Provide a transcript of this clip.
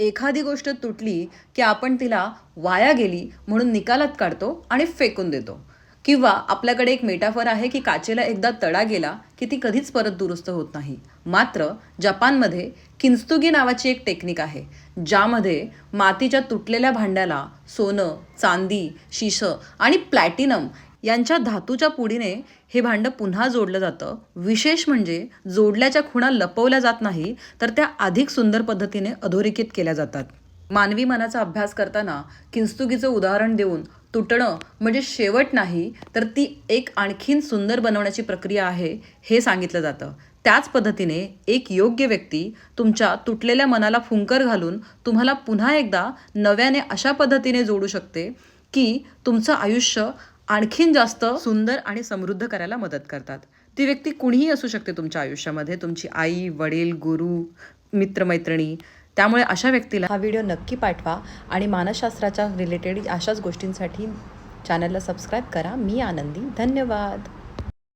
एखादी गोष्ट तुटली की आपण तिला वाया गेली म्हणून निकालात काढतो आणि फेकून देतो. किंवा आपल्याकडे एक मेटाफर आहे की काचेला एकदा तडा गेला की ती कधीच परत दुरुस्त होत नाही. मात्र जपानमध्ये किंत्सुगी नावाची एक टेक्निक आहे, ज्यामध्ये मातीच्या तुटलेल्या भांड्याला सोनं, चांदी, शिसं आणि प्लॅटिनम यांच्या धातूच्या पुडीने हे भांडं पुन्हा जोडलं जातं. विशेष म्हणजे जोडल्याच्या खुणा लपवल्या जात नाही, तर त्या अधिक सुंदर पद्धतीने अधोरेखित केल्या जातात. मानवी मनाचा अभ्यास करताना किंस्तुगीचं उदाहरण देऊन तुटणं म्हणजे शेवट नाही, तर ती एक आणखीन सुंदर बनवण्याची प्रक्रिया आहे हे सांगितलं जातं. त्याच पद्धतीने एक योग्य व्यक्ती तुमच्या तुटलेल्या मनाला फुंकर घालून तुम्हाला पुन्हा एकदा नव्याने अशा पद्धतीने जोडू शकते की तुमचं आयुष्य आणखीन जास्त सुंदर आणि समृद्ध करायला मदत करतात. ती व्यक्ती कुणीही असू शकते तुमच्या आयुष्यामध्ये, तुमची आई, वडील, गुरु, मित्रमैत्रिणी. त्यामुळे अशा व्यक्तीला हा व्हिडिओ नक्की पाठवा आणि मानसशास्त्राच्या रिलेटेड अशाच गोष्टींसाठी चॅनलला सबस्क्राईब करा. मी आनंदी. धन्यवाद.